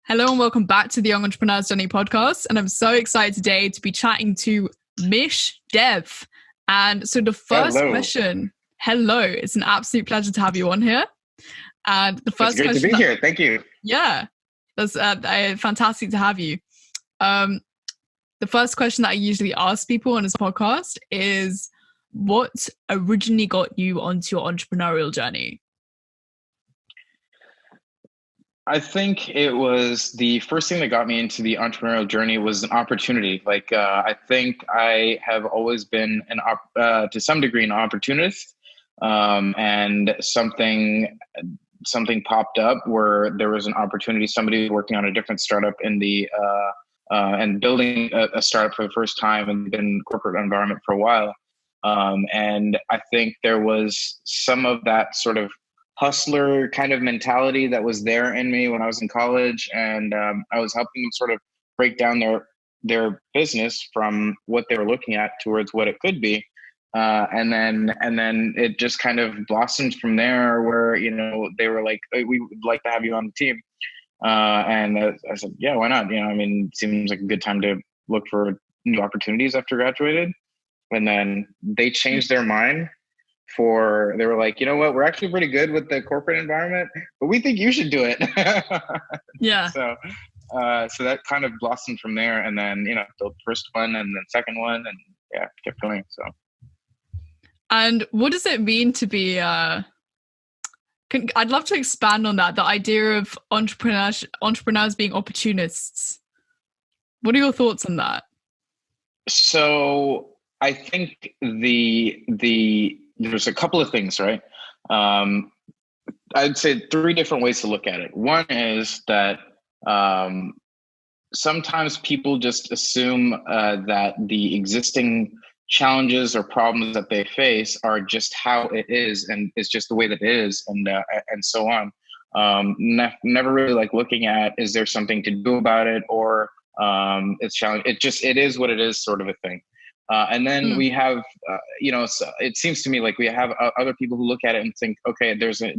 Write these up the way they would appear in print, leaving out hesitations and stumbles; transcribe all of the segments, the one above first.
Hello and welcome back to the Young Entrepreneur's Journey podcast. And I'm so excited today to be chatting to Mish Dev. And so the first question, hello, it's an absolute pleasure to have you on here. And the first question, it's great to be here. Thank you. Yeah, that's fantastic to have you. The first question that I usually ask people on this podcast is, what originally got you onto your entrepreneurial journey? I think it was the first thing that got me into the entrepreneurial journey was an opportunity. I think I have always been to some degree an opportunist, and something popped up where there was an opportunity. Somebody working on a different startup in and building a startup for the first time and been in the corporate environment for a while. And I think there was some of that sort of hustler kind of mentality that was there in me when I was in college, and I was helping them sort of break down their business from what they were looking at towards what it could be, and then it just kind of blossomed from there. Where they were like, hey, we would like to have you on the team, and I said, yeah, why not? It seems like a good time to look for new opportunities after graduated, and then they changed their mind. They were like, you know what, we're actually pretty good with the corporate environment, but we think you should do it. Yeah. So that kind of blossomed from there, and then the first one and then second one, and yeah, kept going. So. And what does it mean to be? I'd love to expand on that. The idea of entrepreneurs being opportunists. What are your thoughts on that? So I think there's a couple of things, right? I'd say three different ways to look at it. One is that sometimes people just assume that the existing challenges or problems that they face are just how it is, and it's just the way that it is, and so on. Never really looking at, is there something to do about it, or it's challenge. It is what it is, sort of a thing. And then we have, so it seems to me like we have other people who look at it and think, okay, there's a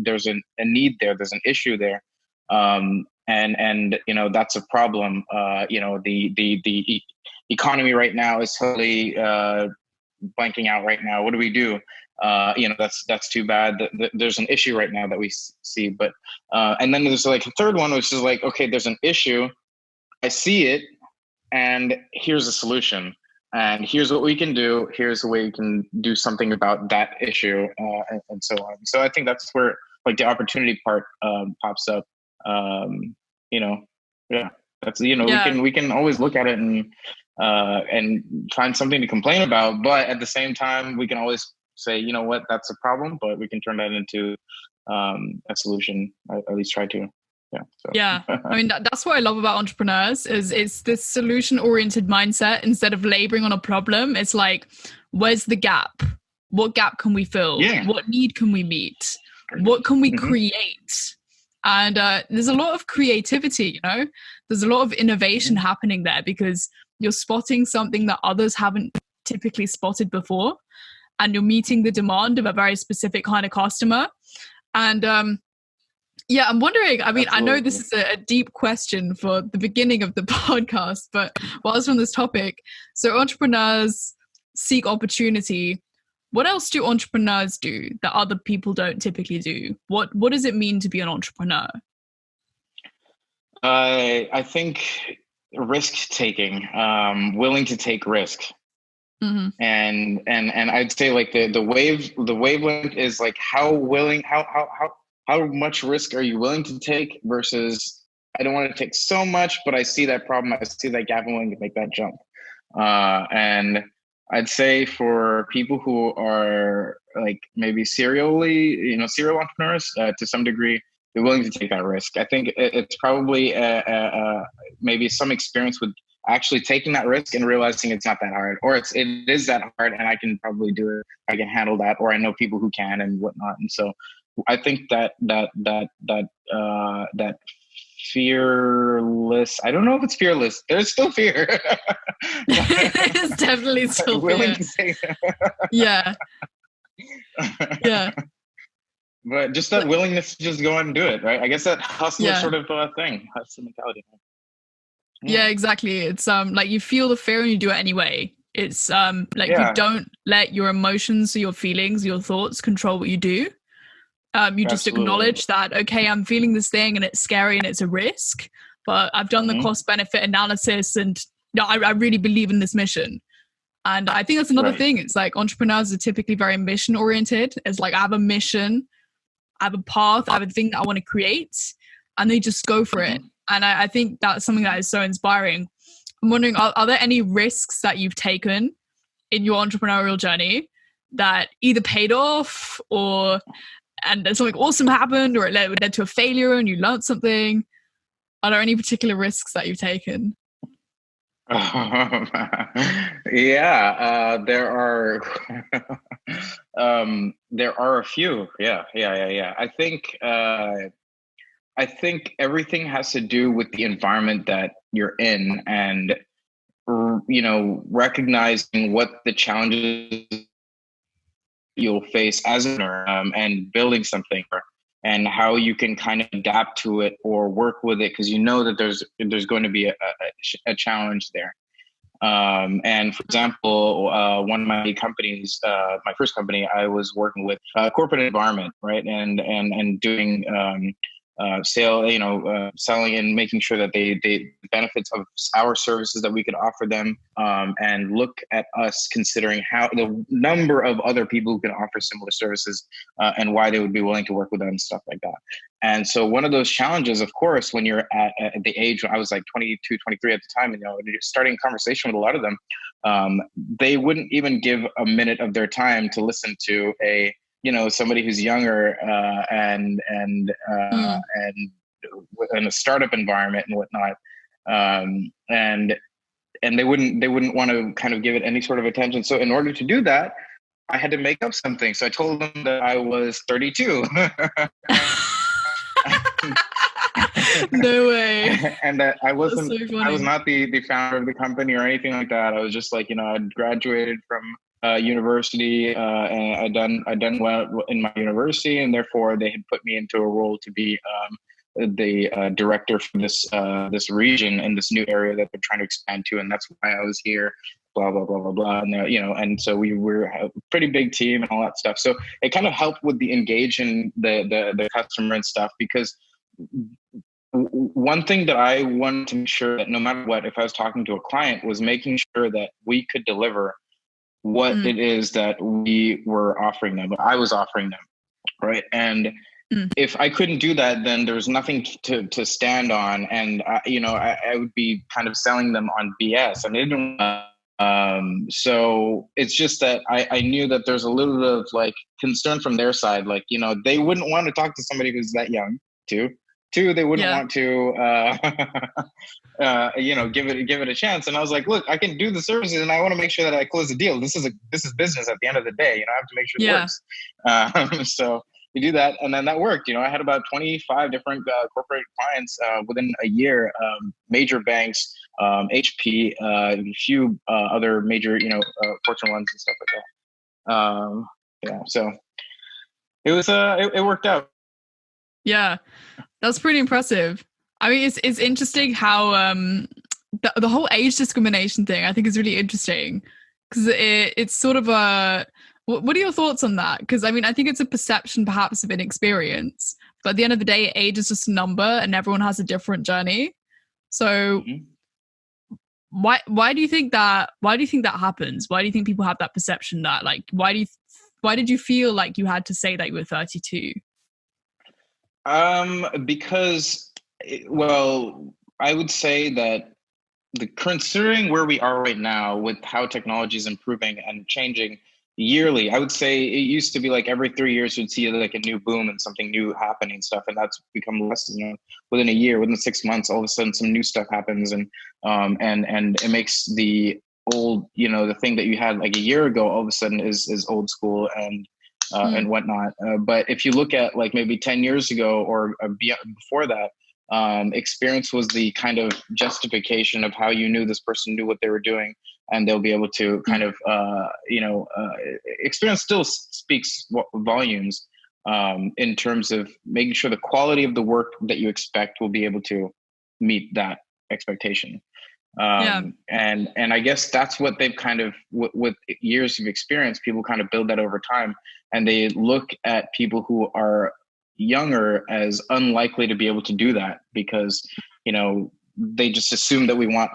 need there, there's an issue there, and that's a problem. The economy right now is totally blanking out right now. What do we do? That's too bad. There's an issue right now that we see, but and then there's like a third one, which is like, okay, there's an issue, I see it, and here's a solution. And here's what we can do. Here's the way we can do something about that issue, and so on. So I think that's where the opportunity part pops up. That's we can always look at it and find something to complain about, but at the same time we can always say, you know what, that's a problem, but we can turn that into a solution. At least try to. Yeah. So. Yeah. That's what I love about entrepreneurs is it's this solution-oriented mindset. Instead of laboring on a problem, it's like, where's the gap? What gap can we fill? Yeah. What need can we meet? What can we create? And there's a lot of creativity, there's a lot of innovation happening there, because you're spotting something that others haven't typically spotted before, and you're meeting the demand of a very specific kind of customer. And yeah, I'm wondering, Absolutely. I know this is a deep question for the beginning of the podcast, but whilst we're on this topic, so entrepreneurs seek opportunity. What else do entrepreneurs do that other people don't typically do? What does it mean to be an entrepreneur? I think risk taking, willing to take risk. Mm-hmm. And I'd say the wavelength is like how much risk are you willing to take versus, I don't want to take so much, but I see that problem, I see that gap, I'm willing to make that jump. And I'd say for people who are maybe serial entrepreneurs, to some degree, they're willing to take that risk. I think it's probably maybe some experience with actually taking that risk and realizing it's not that hard, or it is that hard and I can probably do it, I can handle that, or I know people who can and whatnot. And so I think that fearless, I don't know if it's fearless, there's still fear. It's definitely still willing fear. To say Yeah. but just that willingness to just go out and do it, right? I guess that hustler Yeah. sort of thing, hustler mentality. Yeah, Yeah. exactly. It's like you feel the fear and you do it anyway. It's like you Yeah, don't let your emotions or your feelings, your thoughts control what you do. You just absolutely. acknowledge that, okay, I'm feeling this thing and it's scary and it's a risk, but I've done the Hmm. cost benefit analysis and I really believe in this mission. And I think that's another Right. thing. It's like entrepreneurs are typically very mission oriented. It's like I have a mission, I have a path, I have a thing that I want to create, and they just go for it. Hmm. And I think that's something that is so inspiring. I'm wondering, are there any risks that you've taken in your entrepreneurial journey that either paid off or and then something awesome happened or it led to a failure and you learned something? Are there any particular risks that you've taken? Yeah, there are a few. Yeah. I think everything has to do with the environment that you're in, and recognizing what the challenges you'll face as an owner, and building something, and how you can kind of adapt to it or work with it, because you know that there's going to be a challenge there. And for example, one of my companies, my first company, I was working with a corporate environment, right, and doing selling and making sure that they benefits of our services that we could offer them, and look at us considering how the number of other people who can offer similar services, and why they would be willing to work with them and stuff like that. And so one of those challenges, of course, when you're at the age when I was like 22, 23 at the time, starting a conversation with a lot of them, they wouldn't even give a minute of their time to listen to somebody who's younger, Mm. and in a startup environment and whatnot, and they wouldn't want to kind of give it any sort of attention. So in order to do that, I had to make up something. So I told them that I was 32. No way. And that That's so I was funny. not the founder of the company or anything like that. I was just like, I'd graduated from university, and I done well in my university, and therefore they had put me into a role to be the director for this region in this new area that they're trying to expand to, and that's why I was here. Blah blah blah blah blah, and and so we were a pretty big team and all that stuff. So it kind of helped with the engage and the customer and stuff, because one thing that I wanted to make sure that no matter what, if I was talking to a client, was making sure that we could deliver what Mm. it is that we were offering them, what I was offering them, right? And Mm. if I couldn't do that, then there was nothing to stand on, and I would be kind of selling them on BS, and they didn't. So it's just that I knew that there's a little bit of like concern from their side, like they wouldn't want to talk to somebody who's that young too. Two, they wouldn't Yeah. want to, give it a chance. And I was like, look, I can do the services, and I want to make sure that I close the deal. This is business at the end of the day. I have to make sure it Yeah. works. So we do that, and then that worked. I had about 25 different corporate clients within a year, major banks, HP, a few other major, Fortune ones and stuff like that. So it was it worked out. Yeah. That's pretty impressive. I mean, it's interesting how the whole age discrimination thing I think is really interesting because it's sort of a what are your thoughts on that? Because I mean, I think it's a perception perhaps of inexperience, but at the end of the day, age is just a number, and everyone has a different journey. So Mm-hmm. why do you think that happens? Why do you think people have that perception that like why did you feel like you had to say that you were 32? Because, well, I would say that considering where we are right now with how technology is improving and changing yearly, I would say it used to be like every 3 years you'd see like a new boom and something new happening and stuff, and that's become less. Within a year, within 6 months, all of a sudden some new stuff happens, and it makes the old, the thing that you had like a year ago, all of a sudden is old school and Mm. whatnot. But if you look at like maybe 10 years ago or before that, experience was the kind of justification of how you knew this person knew what they were doing, and they'll be able to kind of, experience still speaks volumes. in terms of making sure the quality of the work that you expect will be able to meet that expectation. Yeah. And I guess that's what they've kind of, with years of experience, people kind of build that over time, and they look at people who are younger as unlikely to be able to do that because, you know, they just assume that we want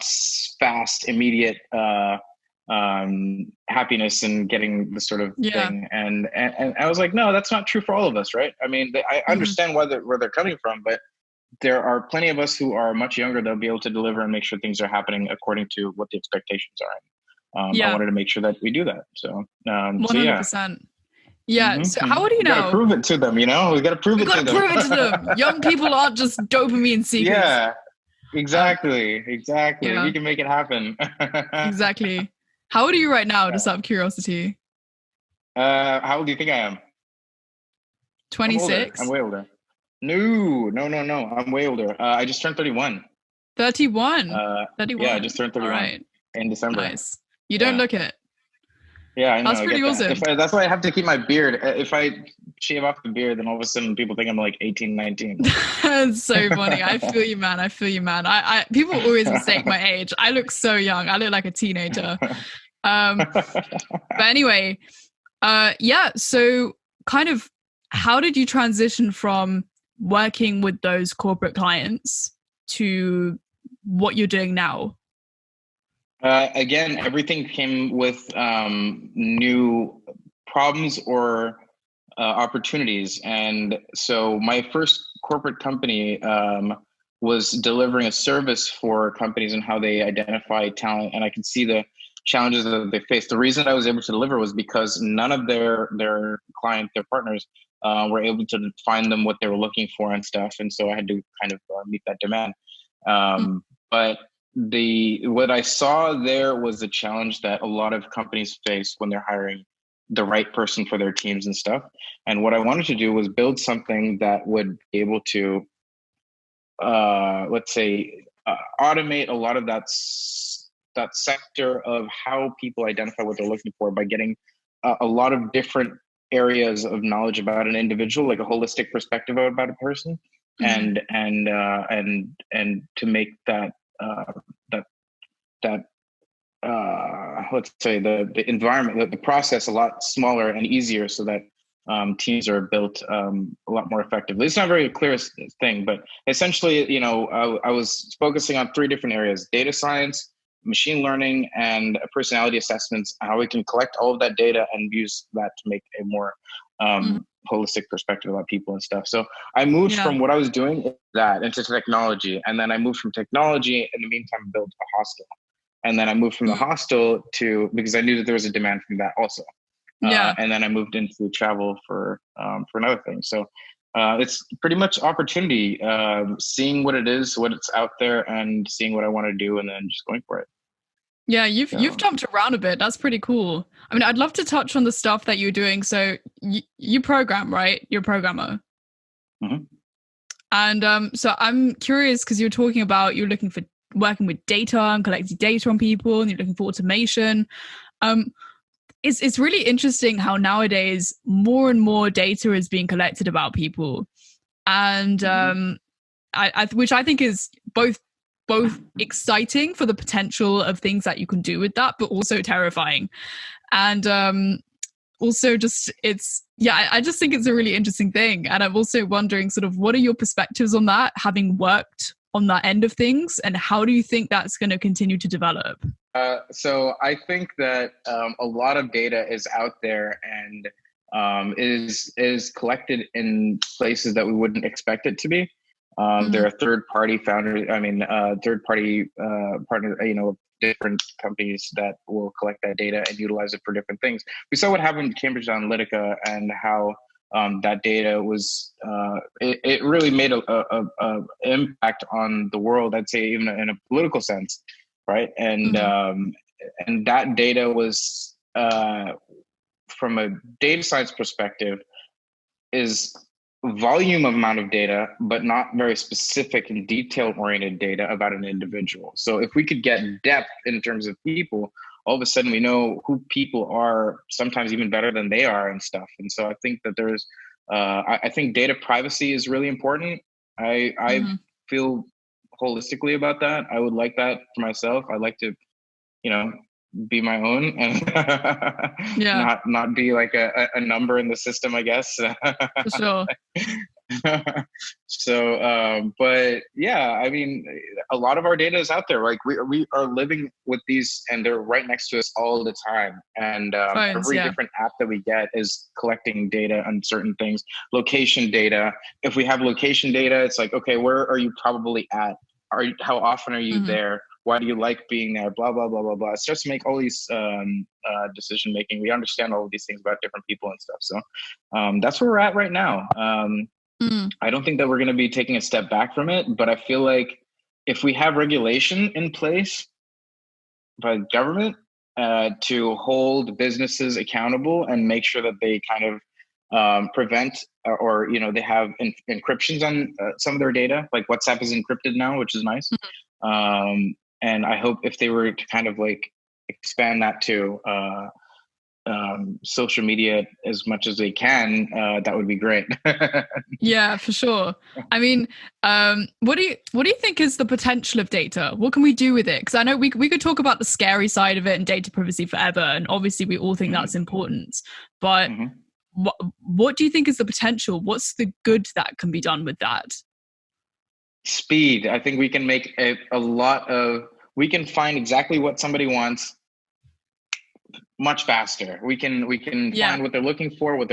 fast, immediate happiness and getting the sort of Yeah. thing. And I was like, no, that's not true for all of us, right? I mean, I understand where they're coming from, but there are plenty of us who are much younger that'll be able to deliver and make sure things are happening according to what the expectations are. I wanted to make sure that we do that. So, so yeah. 100%. Yeah. So how old are you We got to now? prove it to them, you know? We got to prove We it to got to them. prove it to them. Young people aren't just dopamine seekers. Yeah, exactly. Yeah. We can make it happen. Exactly. How old are you right now? Just out of curiosity. How old do you think I am? 26? I'm way older. No. I'm way older. I just turned 31. 31? 31. Yeah, I just turned 31 right. in December. Nice. You don't look it. Yeah, I know. That's pretty awesome. That's why I have to keep my beard. If I shave off the beard, then all of a sudden people think I'm like 18, 19. That's so funny. I feel you, man. I people always mistake my age. I look so young. I look like a teenager. But anyway, yeah. So kind of, how did you transition from working with those corporate clients to what you're doing now? Again, everything came with new problems or opportunities. And so my first corporate company was delivering a service for companies and how they identify talent. And I could see the challenges that they faced. The reason I was able to deliver was because none of their partners were able to find them what they were looking for and stuff. And so I had to kind of meet that demand. But what I saw there was the challenge that a lot of companies face when they're hiring the right person for their teams and stuff. And what I wanted to do was build something that would be able to, let's say, automate a lot of that sector of how people identify what they're looking for by getting a lot of different areas of knowledge about an individual, like a holistic perspective about a person, and to make that let's say the environment, the process a lot smaller and easier, so that teams are built a lot more effectively. It's not very clear thing, but essentially, you know, I was focusing on 3 different areas: data science, machine learning, and personality assessments, how we can collect all of that data and use that to make a more holistic perspective about people and stuff. So I moved from what I was doing into technology. And then I moved from technology, in the meantime, built a hostel. And then I moved from the hostel because I knew that there was a demand from that also. And then I moved into travel for another thing. So it's pretty much opportunity, seeing what it is, what it's out there, and seeing what I want to do, and then just going for it. Yeah, you've jumped around a bit. That's pretty cool. I mean, I'd love to touch on the stuff that you're doing. So you program, right? You're a programmer. And so I'm curious, because you're talking about you're looking for working with data and collecting data on people, and you're looking for automation. It's really interesting how nowadays more and more data is being collected about people, and which I think is both exciting for the potential of things that you can do with that, but also terrifying. And also just I just think it's a really interesting thing. And I'm also wondering sort of, what are your perspectives on that, having worked on that end of things, and how do you think that's going to continue to develop? So I think that a lot of data is out there and is collected in places that we wouldn't expect it to be. There are third-party founders. Third-party partners. You know, different companies that will collect that data and utilize it for different things. We saw what happened in Cambridge Analytica and how that data was. It really made a impact on the world. I'd say even in a political sense, right? And and that data was from a data science perspective is volume amount of data, but not very specific and detail-oriented data about an individual. So if we could get depth in terms of people, all of a sudden we know who people are, sometimes even better than they are and stuff. And so I think that there's I think data privacy is really important. I feel holistically about that. I would like that for myself. I like to, you know, be my own and Yeah, not be like a number in the system, I guess. for sure. So, but yeah, I mean, a lot of our data is out there. Like we are living with these, and they're right next to us all the time. And Phones, every yeah. different app that we get is collecting data on certain things. Location data. If we have location data, it's like, okay, where are you probably at? How often are you there? Why do you like being there? Blah, blah, blah, blah, blah. It starts to make all these decision making. We understand all of these things about different people and stuff. So that's where we're at right now. I don't think that we're going to be taking a step back from it, but I feel like if we have regulation in place by the government to hold businesses accountable and make sure that they kind of prevent or you know, they have encryptions on some of their data, like WhatsApp is encrypted now, which is nice. And I hope if they were to kind of like expand that to social media as much as they can, that would be great. Yeah, for sure. I mean, what do you think is the potential of data? What can we do with it? Because I know we could talk about the scary side of it and data privacy forever, and obviously we all think that's important. But what do you think is the potential? What's the good that can be done with that? Speed. I think we can make a lot of. We can find exactly what somebody wants much faster. We can find what they're looking for, where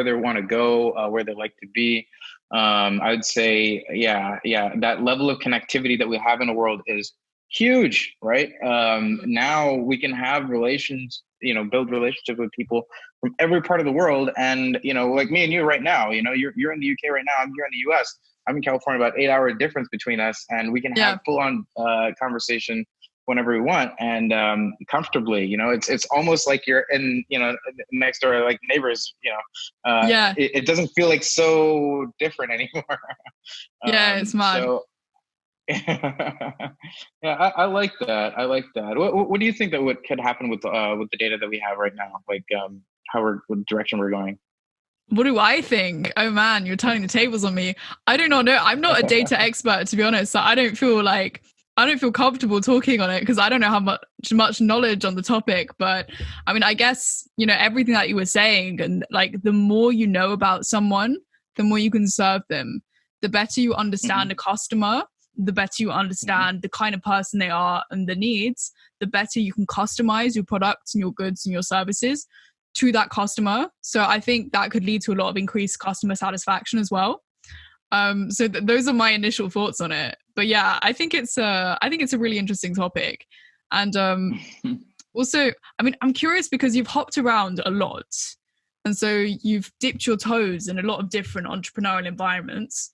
they want to go, where they like to be. I would say, yeah, that level of connectivity that we have in the world is huge, right? Now we can have relations, build relationships with people from every part of the world. And, like me and you right now, you're in the UK right now, I'm here in the US. I'm in California, about 8 hour difference between us, and we can have full on conversation whenever we want and comfortably. It's almost like you're in next door, like neighbors. It doesn't feel like so different anymore. It's mad. So yeah, I like that. What do you think that could happen with the data that we have right now, like what direction we're going? What do I think? Oh man, you're turning the tables on me. I do not know. I'm not a data expert, to be honest. So I don't feel comfortable talking on it because I don't know how much knowledge on the topic. But I mean, I guess, everything that you were saying, and like the more you know about someone, the more you can serve them. The better you understand a customer, the better you understand the kind of person they are and the needs, the better you can customize your products and your goods and your services to that customer. So I think that could lead to a lot of increased customer satisfaction as well. So those are my initial thoughts on it. But yeah, I think it's a really interesting topic. And also, I mean, I'm curious because you've hopped around a lot. And so you've dipped your toes in a lot of different entrepreneurial environments.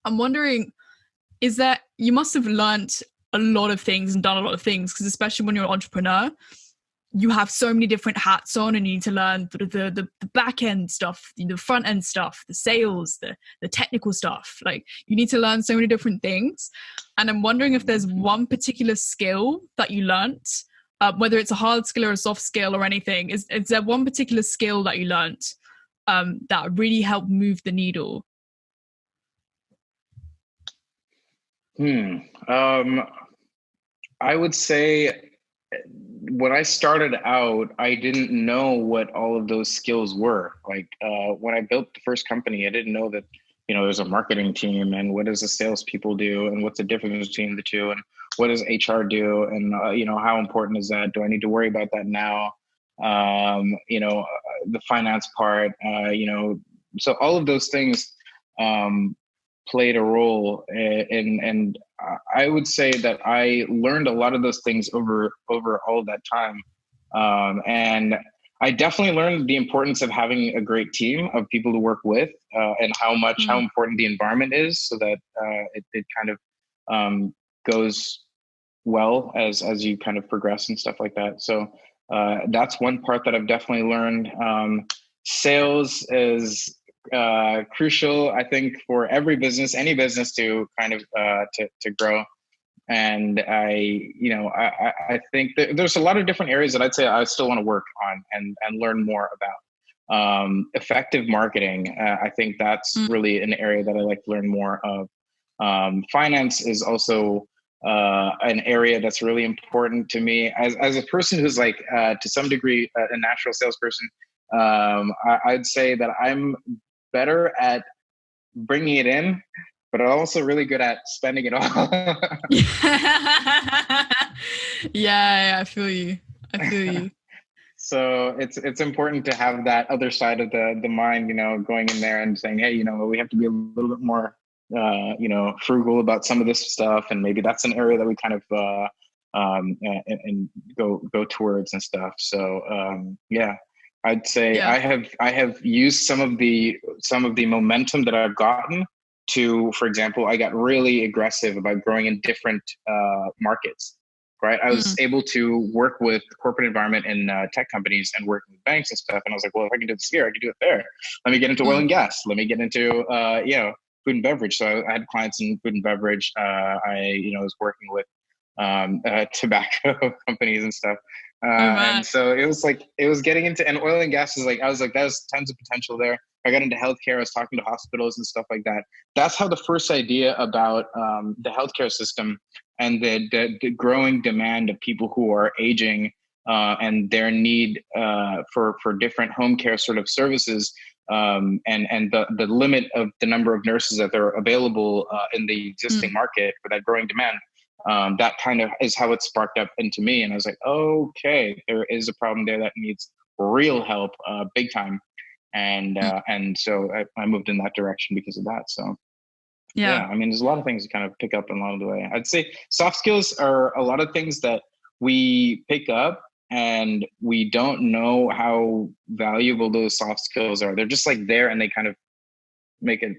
I'm wondering, you must have learned a lot of things and done a lot of things, because especially when you're an entrepreneur, you have so many different hats on and you need to learn the back end stuff, the front end stuff, the sales, the technical stuff. Like you need to learn so many different things. And I'm wondering if there's one particular skill that you learnt, whether it's a hard skill or a soft skill or anything. Is there one particular skill that you learnt that really helped move the needle? I would say when I started out, I didn't know what all of those skills were. Like when I built the first company, I didn't know that, there's a marketing team and what does the salespeople do and what's the difference between the two and what does HR do and, how important is that? Do I need to worry about that now? The finance part, so all of those things played a role and I would say that I learned a lot of those things over all that time. And I definitely learned the importance of having a great team of people to work with and how important the environment is so that it kind of goes well as you kind of progress and stuff like that. So that's one part that I've definitely learned. Sales is crucial, I think, for every business, any business to kind of to grow. And I think that there's a lot of different areas that I'd say I still want to work on and learn more about. effective marketing. I think that's really an area that I like to learn more of. Finance is also an area that's really important to me as a person who's like to some degree a natural salesperson. I'd say that I'm better at bringing it in, but I'm also really good at spending it all. Yeah, I feel you. I feel you. So it's important to have that other side of the mind, you know, going in there and saying, hey, you know, we have to be a little bit more, you know, frugal about some of this stuff, and maybe that's an area that we kind of and go towards and stuff. So yeah, I'd say Yeah. I have used some of the momentum that I've gotten to, for example, I got really aggressive about growing in different markets. Right, I was able to work with the corporate environment in tech companies and working with banks and stuff. And I was like, well, if I can do this here, I can do it there. Let me get into oil and gas. Let me get into you know, food and beverage. So I had clients in food and beverage. I was working with tobacco companies and stuff. And so it was getting into, and oil and gas is like, I was like, there's tons of potential there. I got into healthcare. I was talking to hospitals and stuff like that. That's how the first idea about the healthcare system and the growing demand of people who are aging and their need for different home care sort of services, and the limit of the number of nurses that are available in the existing market for that growing demand. That kind of is how it sparked up into me. And I was like, okay, there is a problem there that needs real help, big time. And so I moved in that direction because of that. So yeah, I mean, there's a lot of things to kind of pick up along the way. I'd say soft skills are a lot of things that we pick up and we don't know how valuable those soft skills are. They're just like there, and they kind of make a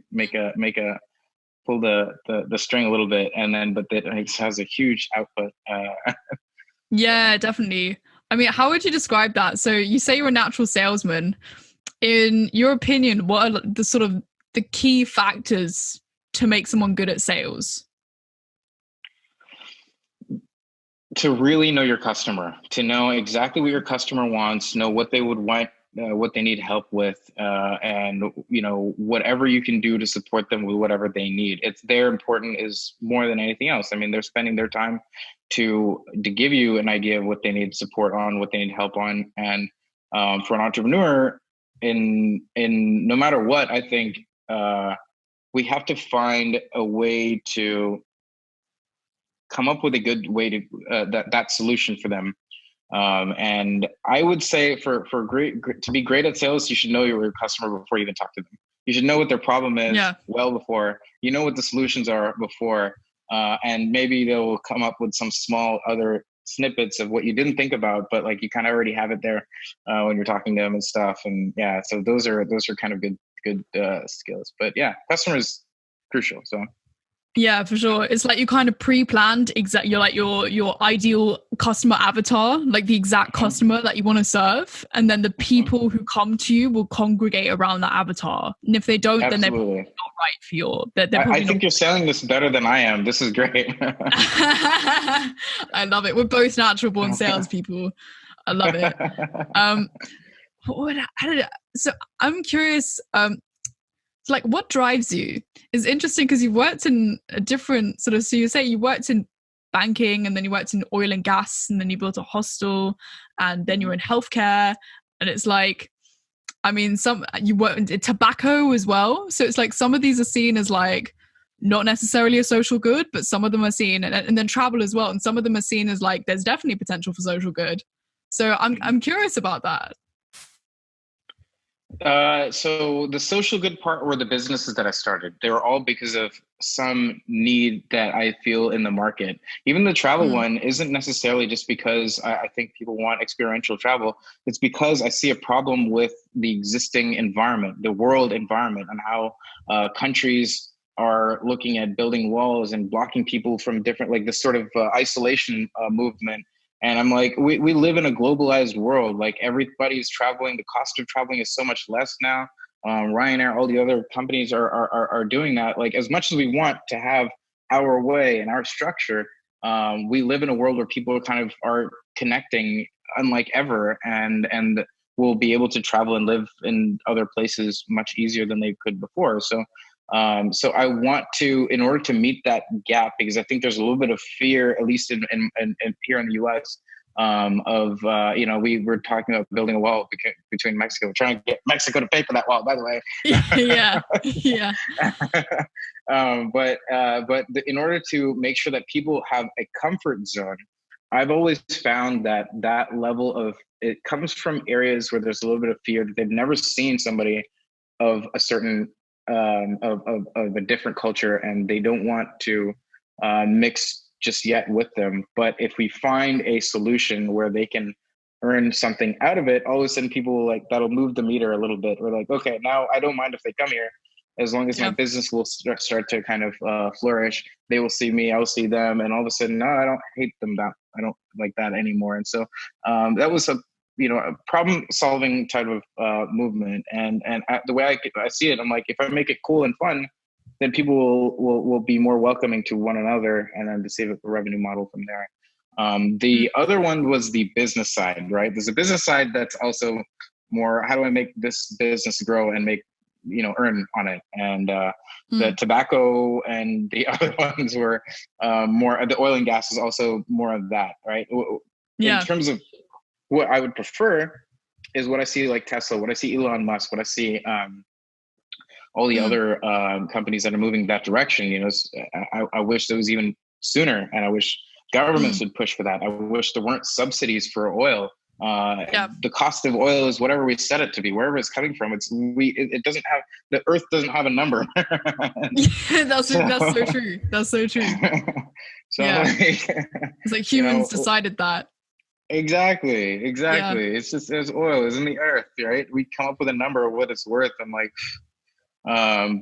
pull the string a little bit, and then but it has a huge output. Yeah, definitely. I mean, how would you describe that? So you say you're a natural salesman. In your opinion, what are the sort of the key factors to make someone good at sales? To really know your customer, to know exactly what your customer wants, know what they would want, what they need help with, and you know, whatever you can do to support them with whatever they need. It's their important is more than anything else. I mean, they're spending their time to give you an idea of what they need support on, what they need help on, and for an entrepreneur, in no matter what, I think we have to find a way to come up with a good way to that solution for them. And I would say for to be great at sales, you should know your customer before you even talk to them. You should know what their problem is well before you know what the solutions are before, and maybe they'll come up with some small other snippets of what you didn't think about, but like you kind of already have it there when you're talking to them and stuff. And yeah, so those are kind of good skills. But yeah, customers crucial. So. Yeah, for sure. It's like you kind of pre-planned you're like your ideal customer avatar, like the exact customer that you want to serve, and then the people who come to you will congregate around that avatar. And if they don't, then they're probably not right for you. I think you're selling this better than I am. This is great. I love it. We're both natural born salespeople. I love it. So I'm curious. So like, what drives you? Is interesting because you've worked in a different sort of, so you say you worked in banking, and then you worked in oil and gas, and then you built a hostel, and then you were in healthcare. And it's like, I mean, you worked in tobacco as well. So it's like some of these are seen as like not necessarily a social good, but some of them are seen, and then travel as well. And some of them are seen as like, there's definitely potential for social good. So I'm curious about that. So the social good part were the businesses that I started. They were all because of some need that I feel in the market. Even the travel one isn't necessarily just because I think people want experiential travel. It's because I see a problem with the existing environment, the world environment, and how countries are looking at building walls and blocking people from different, like this sort of isolation movement. And I'm like, we live in a globalized world. Like everybody's traveling. The cost of traveling is so much less now. Ryanair, all the other companies are doing that. Like as much as we want to have our way and our structure, we live in a world where people kind of are connecting unlike ever. And will be able to travel and live in other places much easier than they could before. So so I want to, in order to meet that gap, because I think there's a little bit of fear, at least in here in the U.S., we were talking about building a wall between Mexico. We're trying to get Mexico to pay for that wall, by the way. Yeah, yeah. In order to make sure that people have a comfort zone, I've always found that level of it comes from areas where there's a little bit of fear that they've never seen somebody of a certain of a different culture, and they don't want to mix just yet with them. But if we find a solution where they can earn something out of it, all of a sudden people will that'll move the meter a little bit. We're like, okay, now I don't mind if they come here, as long as my business will start to kind of flourish. They will see me, I'll see them, and all of a sudden, no, I don't hate them, I don't like that anymore. And so that was a problem solving type of movement. And the way I see it, I'm like, if I make it cool and fun, then people will be more welcoming to one another, and then to save a revenue model from there. The other one was the business side, right? There's a business side that's also more, how do I make this business grow and make, earn on it? And the tobacco and the other ones were more, the oil and gas is also more of that, right? Yeah. In terms of what I would prefer is what I see like Tesla, what I see Elon Musk, what I see all the other companies that are moving that direction. I wish there was even sooner, and I wish governments would push for that. I wish there weren't subsidies for oil. The cost of oil is whatever we set it to be, wherever it's coming from. It doesn't have, the earth doesn't have a number. That's so true. That's so true. It's like humans decided that. Exactly. It's just, there's oil is in the earth, right? We come up with a number of what it's worth. I'm like,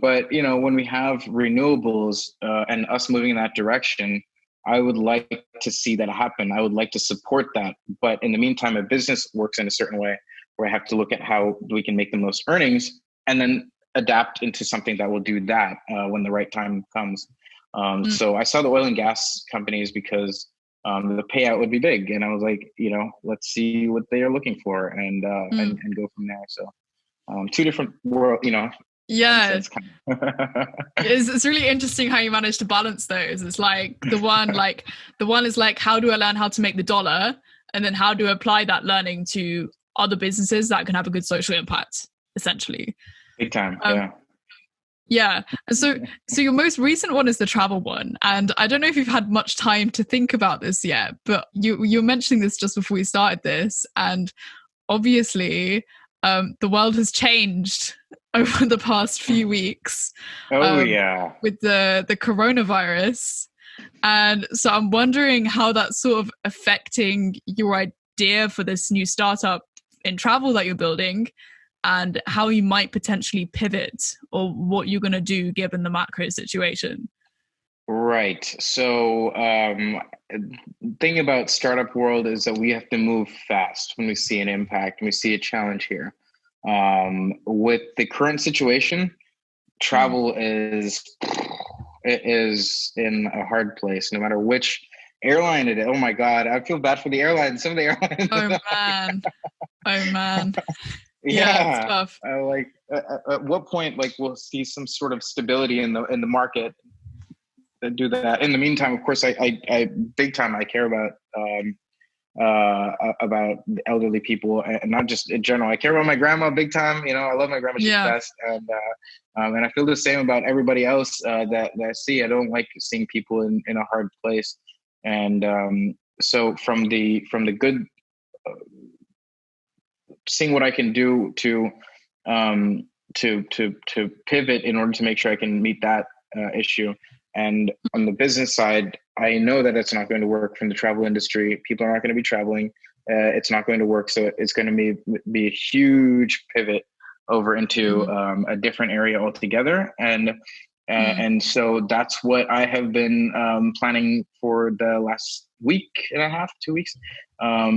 but when we have renewables and us moving in that direction, I would like to see that happen. I would like to support that. But in the meantime, a business works in a certain way where I have to look at how we can make the most earnings and then adapt into something that will do that when the right time comes. So I saw the oil and gas companies because the payout would be big. And I was like, let's see what they are looking for and go from there. So two different world, Yeah, it's really interesting how you manage to balance those. It's like the one is like, how do I learn how to make the dollar, and then how do I apply that learning to other businesses that can have a good social impact, essentially. Big time, yeah. And so your most recent one is the travel one, and I don't know if you've had much time to think about this yet, but you're mentioning this just before we started this, and obviously the world has changed over the past few weeks. With the coronavirus. And so I'm wondering how that's sort of affecting your idea for this new startup in travel that you're building, and how you might potentially pivot, or what you're going to do given the macro situation. Right. So thing about startup world is that we have to move fast when we see an impact and we see a challenge here. With the current situation, travel is in a hard place, no matter which airline it is. Oh my God, I feel bad for the airlines. Some of the airlines. Oh man. Yeah, it's tough. At what point, we'll see some sort of stability in the market that do that. In the meantime, of course, I big time I care about the elderly people, and not just in general. I care about my grandma big time. I love my grandma. She's the best, and I feel the same about everybody else that I see. I don't like seeing people in a hard place, and so from the good, seeing what I can do to pivot in order to make sure I can meet that issue. And on the business side, I know that it's not going to work from the travel industry. People are not going to be traveling. It's not going to work. So it's going to be a huge pivot over into a different area altogether. And so that's what I have been planning for the last week and a half, 2 weeks,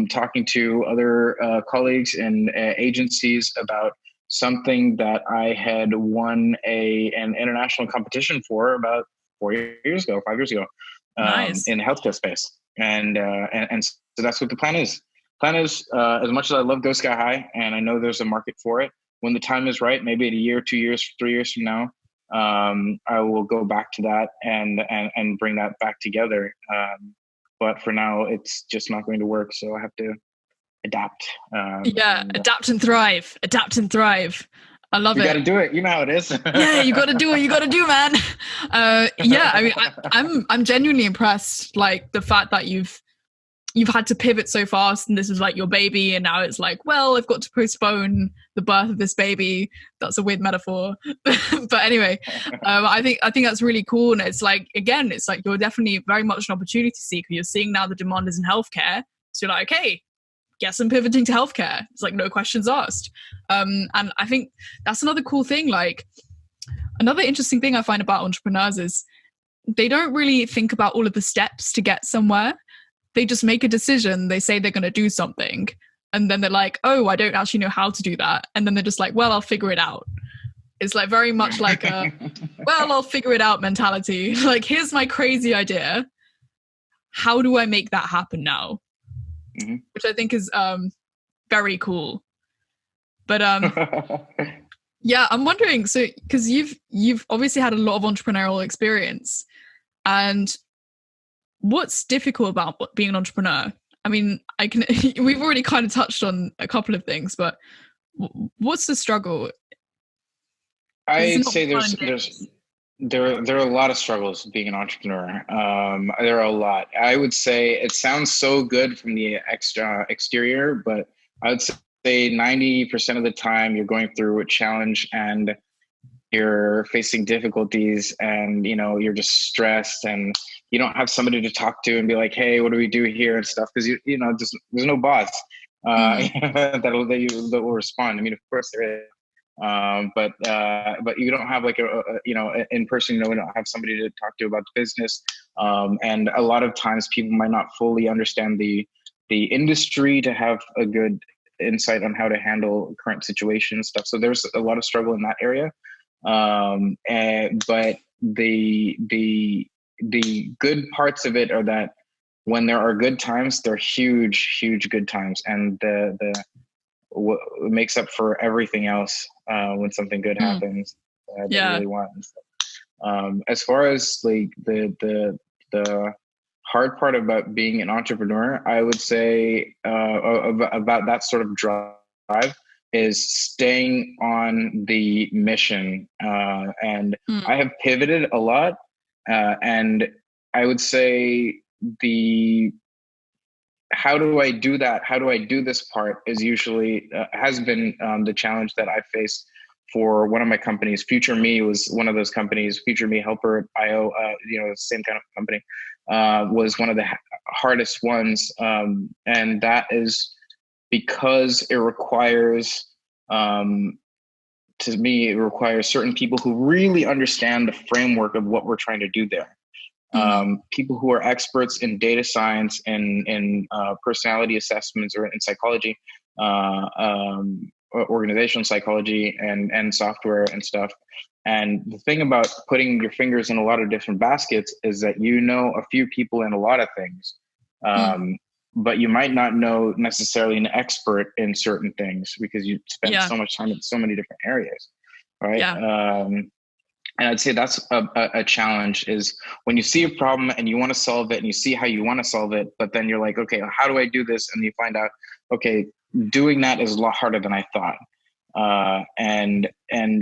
talking to other colleagues and agencies about something that I had won an international competition for about 5 years ago, Nice. in the healthcare space. And so that's what the plan is. plan is, as much as I love GoSkyHy and I know there's a market for it, when the time is right, maybe in a year, 2 years, 3 years from now, I will go back to that and bring that back together. But for now, it's just not going to work. So I have to adapt. Adapt and thrive. Adapt and thrive. I love it. You got to do it. You know how it is. Yeah, you got to do what you got to do, man. Yeah, I mean, I'm genuinely impressed. Like the fact that you've had to pivot so fast, and this is like your baby, and now it's like, well, I've got to postpone the birth of this baby. That's a weird metaphor, but anyway, I think that's really cool. And it's like, again, it's like you're definitely very much an opportunity seeker. You're seeing now the demand is in healthcare, so you're like, okay, guess I'm pivoting to healthcare. It's like no questions asked. And I think that's another cool thing. Like another interesting thing I find about entrepreneurs is they don't really think about all of the steps to get somewhere. They just make a decision. They say they're going to do something. And then they're like, oh, I don't actually know how to do that. And then they're just like, well, I'll figure it out. It's like very much like a, well, I'll figure it out mentality. Like, here's my crazy idea. How do I make that happen now? Mm-hmm. Which I think is very cool. But yeah, I'm wondering, so because you've obviously had a lot of entrepreneurial experience, and what's difficult about being an entrepreneur? I mean, we've already kind of touched on a couple of things, but what's the struggle? I'd say there are a lot of struggles being an entrepreneur. There are a lot. I would say it sounds so good from the exterior, but I would say 90% of the time you're going through a challenge and you're facing difficulties, and you're just stressed, and you don't have somebody to talk to and be like, hey, what do we do here and stuff, because there's no boss that will respond. I mean, of course there is. But you don't have like in person, we don't have somebody to talk to about the business. And a lot of times people might not fully understand the industry to have a good insight on how to handle current situation and stuff. So there's a lot of struggle in that area. But the good parts of it are that when there are good times, they're huge good times, and what makes up for everything else when something good happens that you really want. As far as like the hard part about being an entrepreneur, I would say about that sort of drive is staying on the mission. And I have pivoted a lot, and I would say how do I do that? How do I do this part is usually has been the challenge that I faced for one of my companies. Future Me was one of those companies. Future Me Helper IO, the same kind of company, was one of the hardest ones, and that is because it requires, to me, it requires certain people who really understand the framework of what we're trying to do there. People who are experts in data science and in personality assessments or in psychology, organizational psychology and software and stuff. And the thing about putting your fingers in a lot of different baskets is that a few people in a lot of things, but you might not know necessarily an expert in certain things because you spend so much time in so many different areas, right? Yeah. And I'd say that's a challenge, is when you see a problem and you want to solve it and you see how you want to solve it, but then you're like, okay, how do I do this? And you find out, okay, doing that is a lot harder than I thought. And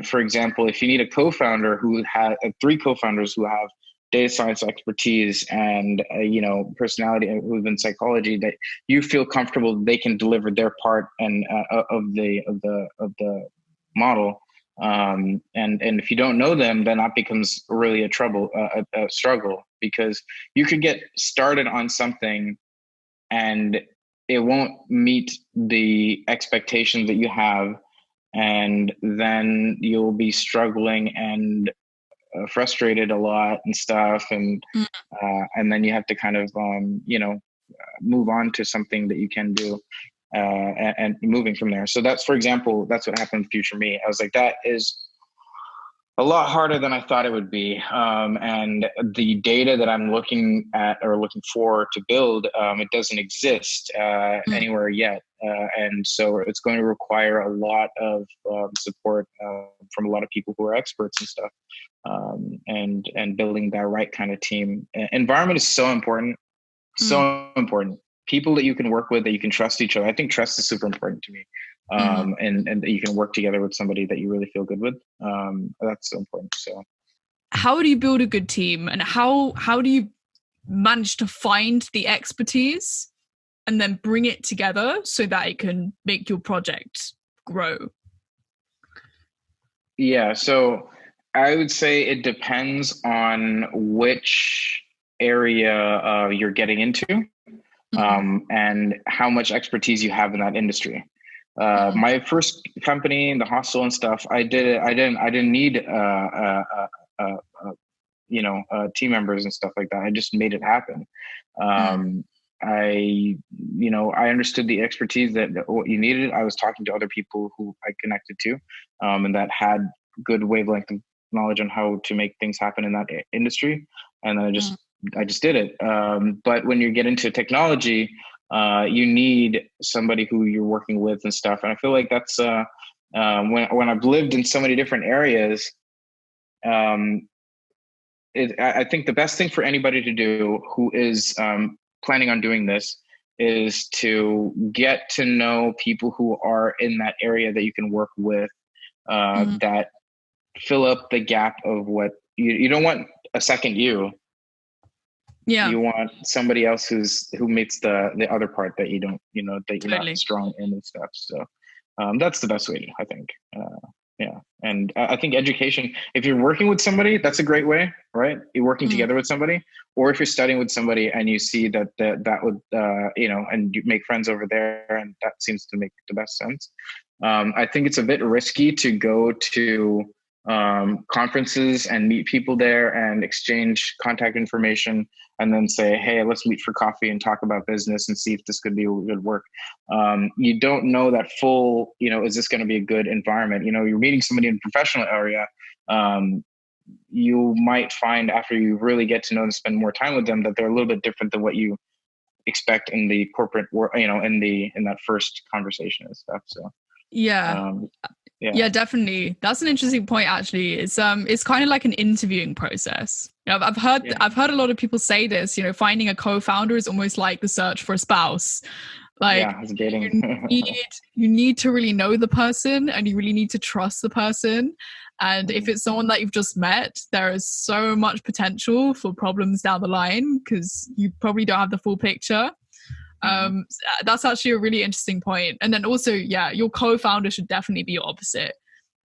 for example, if you need a co-founder who has 3 co-founders who have data science expertise and personality and within psychology, that you feel comfortable they can deliver their part and of the model. And if you don't know them, then that becomes really a struggle, because you could get started on something and it won't meet the expectations that you have, and then you'll be struggling and frustrated a lot and stuff, and then you have to kind of move on to something that you can do. And moving from there. So that's, for example, that's what happened with Future Me. I was like, that is A lot harder than I thought it would be. And the data that I'm looking at or looking for to build, it doesn't exist Mm. anywhere yet. And so it's going to require a lot of support from a lot of people who are experts and stuff, and building that right kind of team. Environment is so important, Mm. so important. People that you can work with, that you can trust each other. I think trust is super important to me. Mm. And that you can work together with somebody that you really feel good with. That's so important. So How do you build a good team, and how do you manage to find the expertise and then bring it together so that it can make your project grow? yeah, so I would say it depends on which area you're getting into, Mm. and how much expertise you have in that industry. Mm. My first company, the hostel and stuff, I did it. I didn't need team members and stuff like that. I just made it happen. Mm. Um, I understood the expertise that what you needed. I was talking to other people who I connected to, and that had good wavelength of knowledge on how to make things happen in that industry. And then Mm. I just did it. But when you get into technology, you need somebody who you're working with and stuff. And I feel like that's when I've lived in so many different areas. Um, I think the best thing for anybody to do who is planning on doing this is to get to know people who are in that area that you can work with, Mm. that fill up the gap of what you don't want a second you. Yeah, You want somebody else who meets the other part that you don't, that you're not totally. strong in and stuff. So that's the best way, I think. Yeah. And I think education, if you're working with somebody, that's a great way, right? You're working Mm. together with somebody, or if you're studying with somebody and you see that would, and you make friends over there, and that seems to make the best sense. I think it's a bit risky to go to conferences and meet people there and exchange contact information and then say, hey, let's meet for coffee and talk about business and see if this could be good work. You don't know that full, is this going to be a good environment? You're meeting somebody in the professional area. You might find after you really get to know them, spend more time with them, that they're a little bit different than what you expect in the corporate world, in that first conversation and stuff. So, Yeah. yeah. Yeah, definitely. That's an interesting point. Actually, it's kind of like an interviewing process. I've heard a lot of people say this. Finding a co-founder is almost like the search for a spouse. Like, yeah, it's dating. you need to really know the person, and you really need to trust the person. And if it's someone that you've just met, there is so much potential for problems down the line because you probably don't have the full picture. That's actually a really interesting point. And then also, yeah, your co-founder should definitely be your opposite.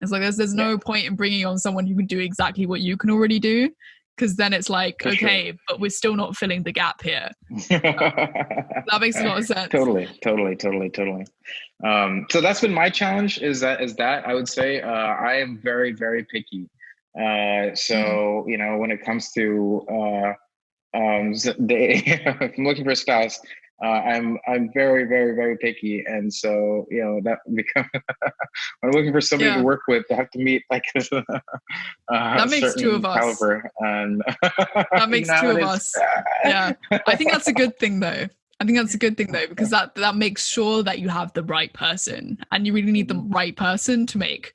It's like there's no point in bringing on someone who can do exactly what you can already do, because then it's like, For okay, sure. but we're still not filling the gap here. That makes a lot of sense. Totally. So that's been my challenge. Is that I would say I am very, very picky. So when it comes to I'm looking for a spouse. I'm very, very, very picky, and so that become when I'm looking for somebody to work with, I have to meet like that makes two of us. caliber, and that makes two of us. Yeah, I think that's a good thing though. Because that makes sure that you have the right person, and you really need the right person to make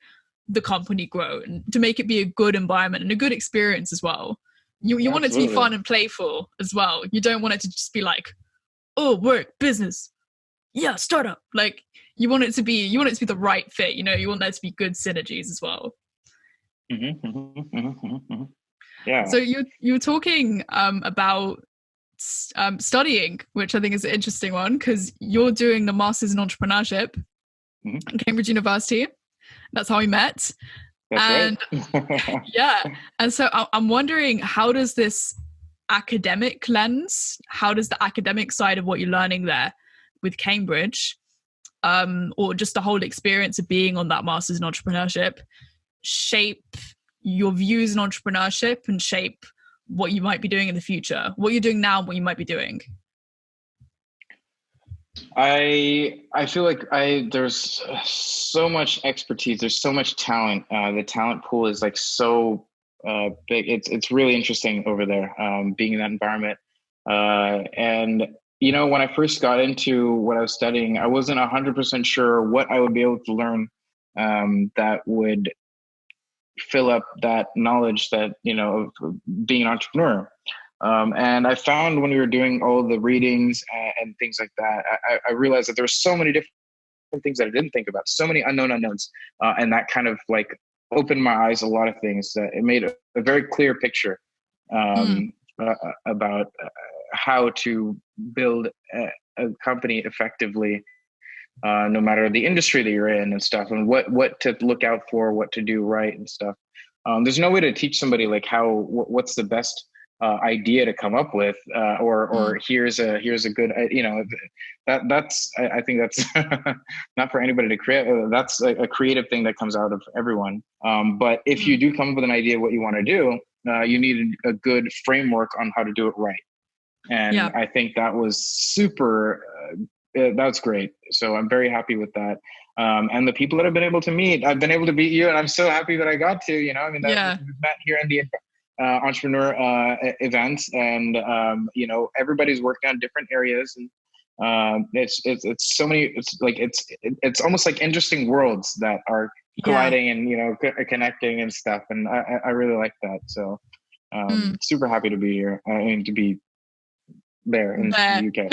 the company grow and to make it be a good environment and a good experience as well. You want it to be fun and playful as well. You don't want it to just be like, oh, work, business, yeah, startup. Like you want it to be the right fit. You want there to be good synergies as well. Yeah. So you were talking about studying, which I think is an interesting one because you're doing the Masters in Entrepreneurship at Cambridge University. That's how we met. That's right. Yeah. And so I'm wondering, how does this academic lens, how does the academic side of what you're learning there with Cambridge, or just the whole experience of being on that Masters in Entrepreneurship, shape your views in entrepreneurship and shape what you might be doing in the future, what you're doing now, what you might be doing? I feel like there's so much expertise. There's so much talent. The talent pool is like so big. It's really interesting over there, being in that environment. And when I first got into what I was studying, I wasn't 100% sure what I would be able to learn that would fill up that knowledge that of being an entrepreneur. And I found when we were doing all the readings and things like that, I realized that there were so many different things that I didn't think about, so many unknown unknowns, and that kind of like opened my eyes a lot of things. That it made a very clear picture about how to build a company effectively, no matter the industry that you're in and stuff, and what to look out for, what to do right and stuff. There's no way to teach somebody like what's the best idea to come up with, or here's a good, that's I think that's not for anybody to create. That's a creative thing that comes out of everyone. But if you do come up with an idea what you want to do, you need a good framework on how to do it right. And I think that was super. That's great. So I'm very happy with that. And the people that I've been able to meet, I've been able to meet you, and I'm so happy that I got to. We've met here in the entrepreneur events, and everybody's working on different areas, and it's so many. It's almost like interesting worlds that are colliding and connecting and stuff, and I really like that. So super happy to be here. I mean, to be there in the UK.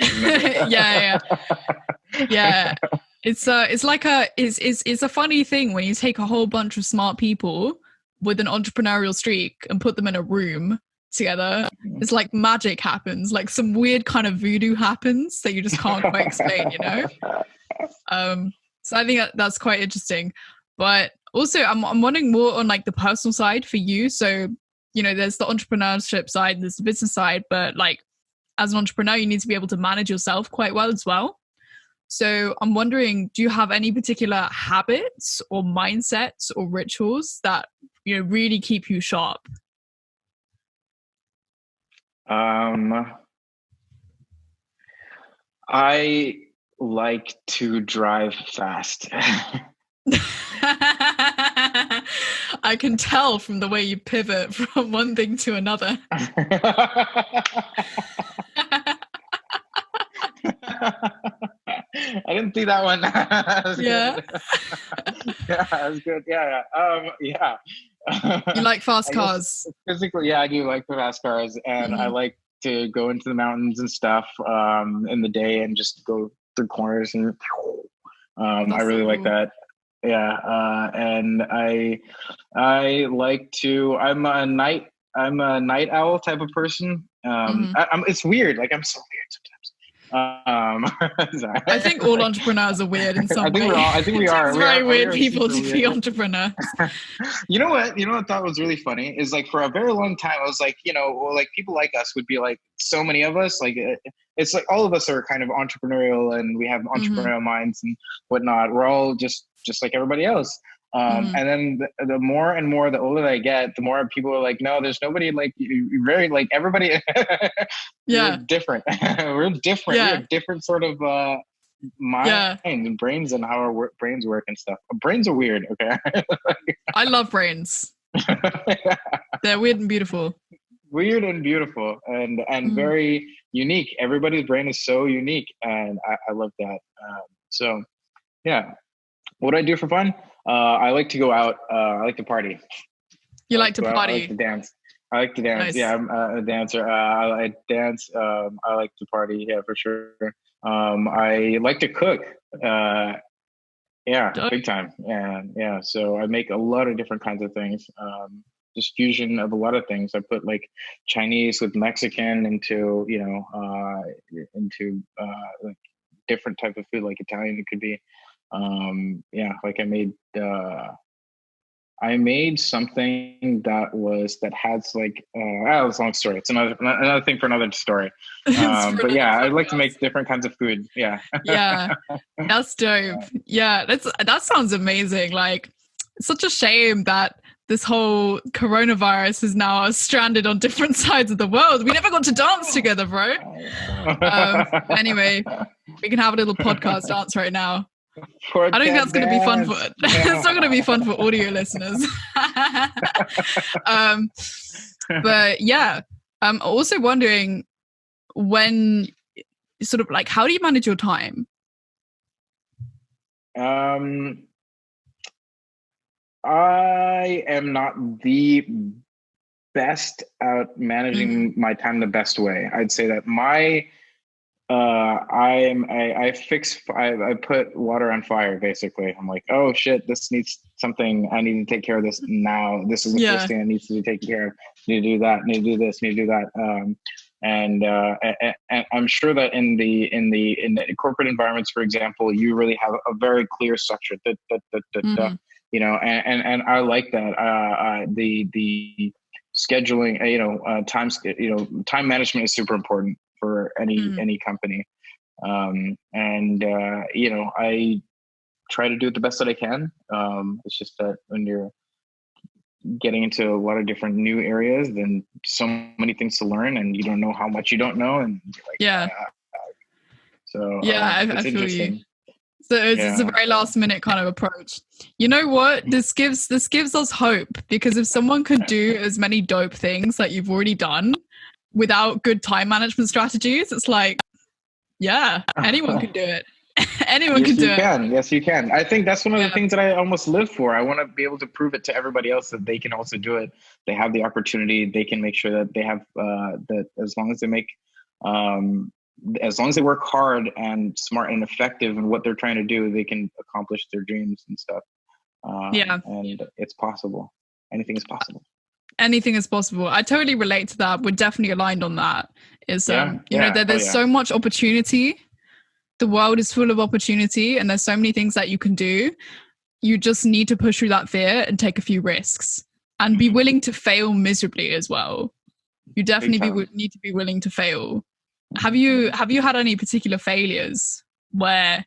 Yeah. It's like it's a funny thing when you take a whole bunch of smart people with an entrepreneurial streak and put them in a room together. It's like magic happens, like some weird kind of voodoo happens that you just can't quite explain, So I think that's quite interesting. But also I'm wondering more on like the personal side for you. So, there's the entrepreneurship side, there's the business side, but like as an entrepreneur, you need to be able to manage yourself quite well as well. So I'm wondering, do you have any particular habits or mindsets or rituals that really keep you sharp? I like to drive fast. I can tell from the way you pivot from one thing to another. I didn't see that one. Yeah. Yeah, that was good. Yeah. Yeah. You like fast cars? Physically, I do like the fast cars, and I like to go into the mountains and stuff in the day and just go through corners, and I really like that. Yeah, and I like to. I'm a night owl type of person. It's weird. Like I'm so weird sometimes. I think all entrepreneurs are weird in some way. I think we are. It's very weird people to be entrepreneurs. You know what I thought was really funny is like for a very long time I was like, like people like us would be like so many of us, like it's like all of us are kind of entrepreneurial and we have entrepreneurial minds and whatnot. We're all just like everybody else. And then the more and more, the older I get, the more people are like, no, there's nobody like you, very like everybody. We're different. We're different. We have different sort of mind and brains and how our brains work and stuff. Brains are weird. Okay. I love brains. They're weird and beautiful. Weird and beautiful and very unique. Everybody's brain is so unique, and I love that. So yeah. What do I do for fun? I like to go out. I like to party. You like to party? I like to dance. Nice. Yeah, I'm a dancer. I dance. I like to party. Yeah, for sure. I like to cook. Big time. Yeah. So I make a lot of different kinds of things. Just fusion of a lot of things. I put like Chinese with Mexican into like different type of food, like Italian. It could be. Like I made something that has like it's a long story. It's another thing for another story. But yeah, I like to make different kinds of food. Yeah. Yeah, that's dope. Yeah, that sounds amazing. Like, it's such a shame that this whole coronavirus is now stranded on different sides of the world. We never got to dance together, bro. Anyway, we can have a little podcast dance right now. I don't think that's going to be fun for it's not going to be fun for audio listeners. But yeah, I'm also wondering when sort of like, how do you manage your time? I am not the best at managing my time the best way. I'd say that I put water on fire, basically. I'm like, oh shit, this needs something. I need to take care of this now. This is the first thing that needs to be taken care of. Need to do that, need to do this, need to do that. And I'm sure that in the corporate environments, for example, you really have a very clear structure. You know, and I like that. The scheduling, time management is super important for any company. I try to do it the best that I can. It's just that when you're getting into a lot of different new areas, then so many things to learn, and you don't know how much you don't know, and you're like, I feel you. So it's a very last minute kind of approach. You know what? This gives us hope, because if someone could do as many dope things that you've already done without good time management strategies, it's like, yeah, anyone can do it. Anyone can do it. Yes, you can. I think that's one of the things that I almost live for. I want to be able to prove it to everybody else that they can also do it. They have the opportunity. They can make sure that they have that as long as they make as long as they work hard and smart and effective in what they're trying to do, they can accomplish their dreams and stuff. And it's possible. Anything is possible. Anything is possible. I totally relate to that. We're definitely aligned on that. There's so much opportunity. The world is full of opportunity, and there's so many things that you can do. You just need to push through that fear and take a few risks, and be willing to fail miserably as well. You definitely need to be willing to fail. Have you had any particular failures where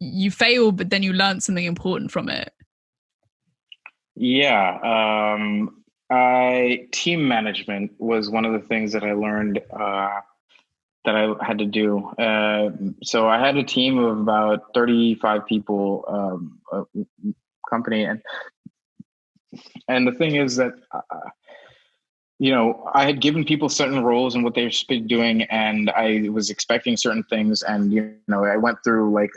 you failed, but then you learned something important from it? Yeah. Team management was one of the things that I learned that I had to do. So I had a team of about 35 people, a company. And the thing is that, I had given people certain roles and what they should be doing, and I was expecting certain things. And, I went through like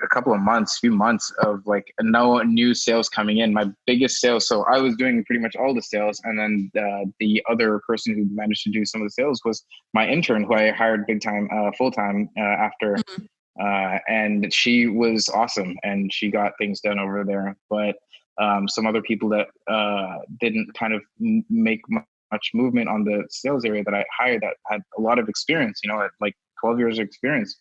few months of like no new sales coming in. My biggest sales. So I was doing pretty much all the sales. And then the other person who managed to do some of the sales was my intern, who I hired big time, full time after. And she was awesome, and she got things done over there. But some other people that didn't kind of make much movement on the sales area that I hired that had a lot of experience, like 12 years of experience.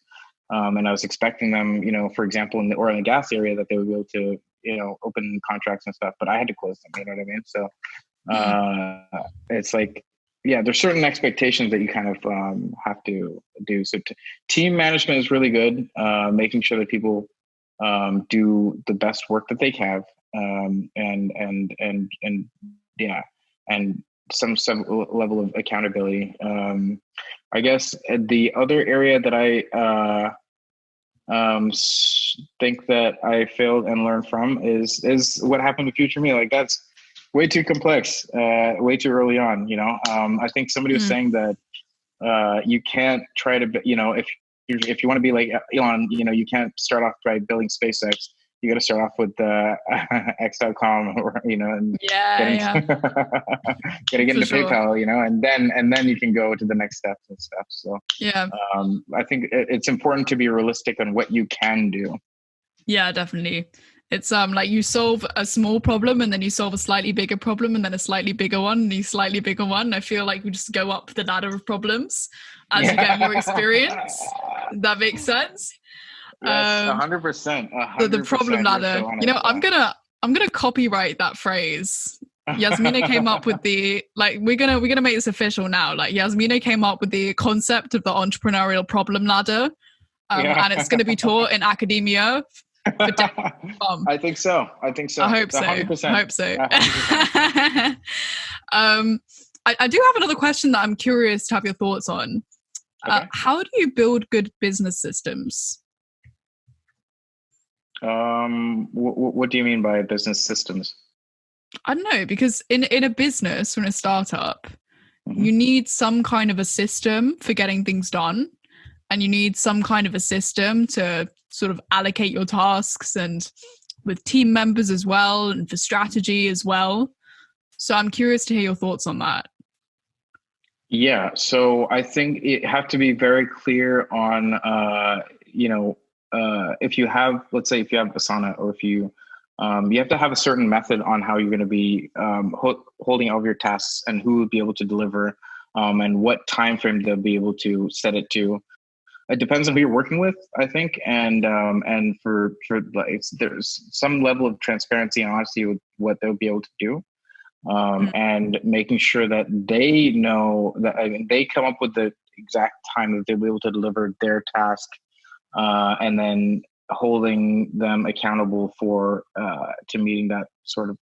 And I was expecting them, for example, in the oil and gas area, that they would be able to, open contracts and stuff, but I had to close them, you know what I mean? So it's like, there's certain expectations that you kind of have to do. So team management is really good, making sure that people do the best work that they have, and some level of accountability. I guess the other area that I think that I failed and learned from is what happened to Future Me. Like, that's way too complex, way too early on. I think somebody was saying that you can't try to, if you want to be like Elon, you can't start off by building SpaceX. You got to start off with X.com, and get into PayPal, and then you can go to the next steps and stuff. So I think it's important to be realistic on what you can do. Yeah, definitely. It's like you solve a small problem, and then you solve a slightly bigger problem, and then a slightly bigger one, and a slightly bigger one. I feel like we just go up the ladder of problems as you get more experience. That makes sense. Yes, 100%. The problem ladder. I'm gonna copyright that phrase. Yasmina came up with we're gonna make this official now. Like, Yasmina came up with the concept of the entrepreneurial problem ladder, and it's gonna be taught in academia for decades to come. I think so. I think so. I hope so. 100%. I hope so. 100%. I do have another question that I'm curious to have your thoughts on. Okay. How do you build good business systems? What do you mean by business systems? I don't know, because in a business, or in a startup, Mm-hmm. you need some kind of a system for getting things done. And you need some kind of a system to sort of allocate your tasks, and with team members as well, and for strategy as well. So I'm curious to hear your thoughts on that. Yeah, so I think it have to be very clear on, if you have, let's say, if you have Asana, or if you have to have a certain method on how you're going to be holding all of your tasks, and who will be able to deliver, and what time frame they'll be able to set it to. It depends on who you're working with, I think, and for like, there's some level of transparency and honesty with what they'll be able to do. And making sure that they know that, I mean, they come up with the exact time that they'll be able to deliver their task, and then holding them accountable for to meeting that sort of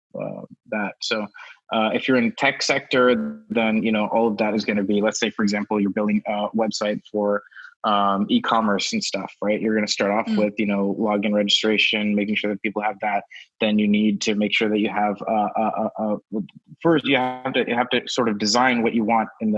that. So if you're in tech sector, then all of that is going to be, let's say, for example, you're building a website for e-commerce and stuff, right? You're going to start off with login registration, making sure that people have that. Then you need to make sure that you have first you have to sort of design what you want in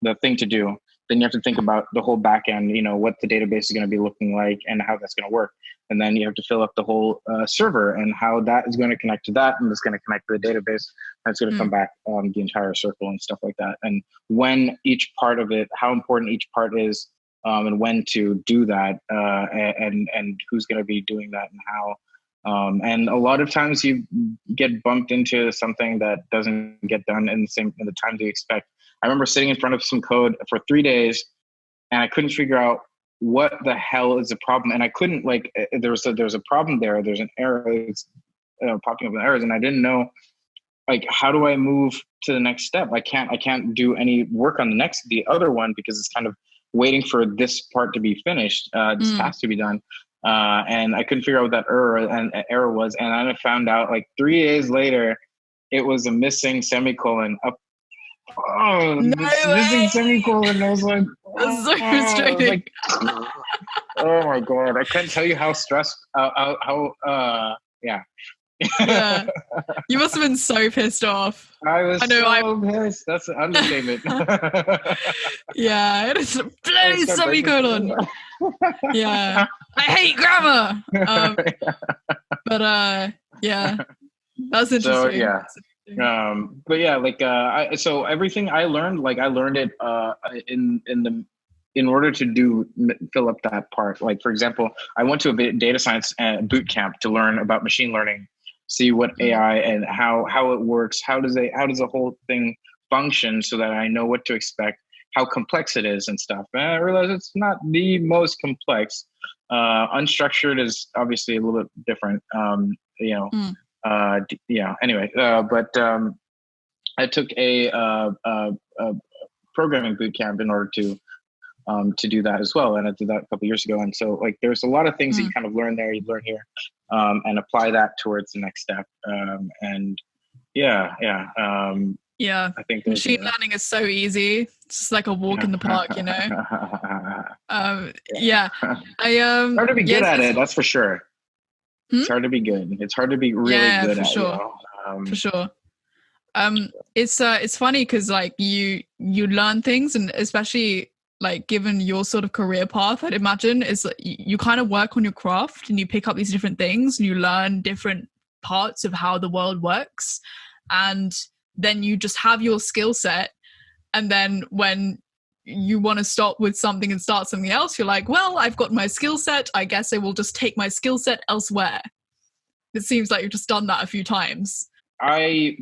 the thing to do. Then you have to think about the whole back end, what the database is going to be looking like and how that's going to work. And then you have to fill up the whole server and how that is going to connect to that, and it's going to connect to the database. And it's going to come back the entire circle and stuff like that. And when each part of it, how important each part is, and when to do that, and who's going to be doing that and how. And a lot of times you get bumped into something that doesn't get done in the time you expect. I remember sitting in front of some code for 3 days, and I couldn't figure out what the hell is the problem. And I couldn't, like, there's a problem there. There's an error. It's popping up with errors, and I didn't know, like, how do I move to the next step? I can't do any work on the other one, because it's kind of waiting for this part to be finished. This task to be done. And I couldn't figure out what that error was. And then I found out, like, 3 days later, it was a missing semicolon up. Missing semicolon. And I was like, that's so frustrating. Oh my God. I couldn't tell you how stressed, yeah. Yeah. You must have been so pissed off. I was pissed. That's an understatement. Yeah, it is a bloody semicolon. Yeah. I hate grammar. But yeah. That's interesting. So yeah. But yeah, like so everything I learned it in order to fill up that part. Like, for example, I went to a data science boot camp to learn about machine learning, see what AI and how it works, how does the whole thing function, so that I know what to expect, how complex it is and stuff. And I realized it's not the most complex. Unstructured is obviously a little bit different. Anyway, but I took a programming boot camp in order to do that as well, and I did that a couple of years ago. And so, like, there's a lot of things that you kind of learn there, you learn here, and apply that towards the next step. I think machine learning is so easy. It's just like a walk in the park, you know. It's hard to be good at it, that's for sure. It's hard to be good. It's hard to be really good at it. For sure. It's funny because, like, you learn things, and especially, like, given your sort of career path, I'd imagine, is like you kind of work on your craft and you pick up these different things and you learn different parts of how the world works, and then you just have your skill set. And then when you want to stop with something and start something else, you're like, well, I've got my skill set. I guess I will just take my skill set elsewhere. It seems like you've just done that a few times. I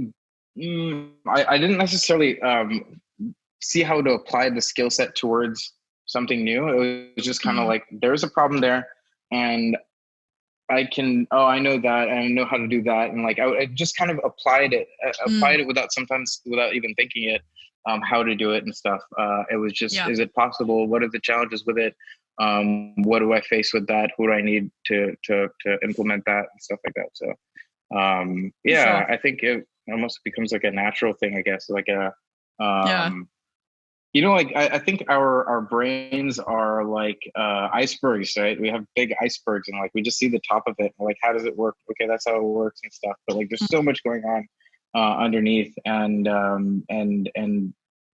didn't necessarily see how to apply the skill set towards something new. It was just kind of like, there's a problem there, and I know that, and I know how to do that. And like, I just kind of applied it without even thinking it, how to do it and stuff. It was just, is it possible? What are the challenges with it? What do I face with that? Who do I need to implement that and stuff like that? So yeah, Sure. I think it almost becomes like a natural thing, I guess, like a Yeah. like I think our brains are like icebergs, right? We have big icebergs and like we just see the top of it. And like, how does it work? Okay, that's how it works and stuff. But like, there's so much going on underneath, and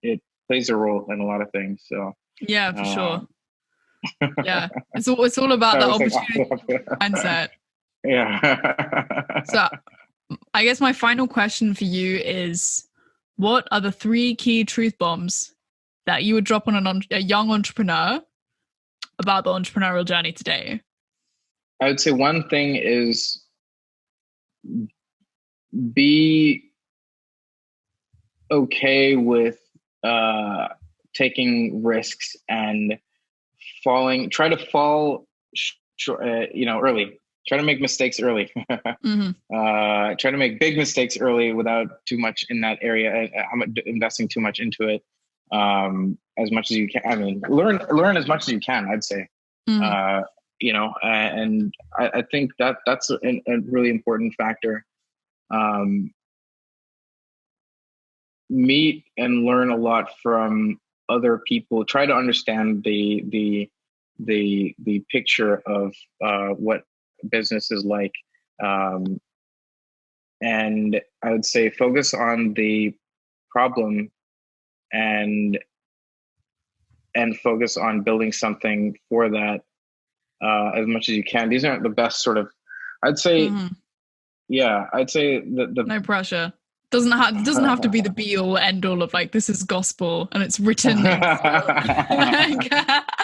it plays a role in a lot of things. So Yeah, for sure. um, Yeah. It's all about I the was like, opportunity mindset. yeah. So I guess my final question for you is, what are the 3 key truth bombs that you would drop on a young entrepreneur about the entrepreneurial journey today? I would say one thing is be okay with taking risks and try to fall early. Try to make mistakes early. Try to make big mistakes early without too much in that area, investing too much into it. As much as you can. I mean, learn as much as you can, I'd say. And I think that's a really important factor. Meet and learn a lot from other people. Try to understand the picture of what business is like, and I would say focus on the problem and focus on building something for that as much as you can. These aren't the best sort of, I'd say, I'd say the no pressure. Doesn't have to be the be all end all of like, this is gospel and it's written.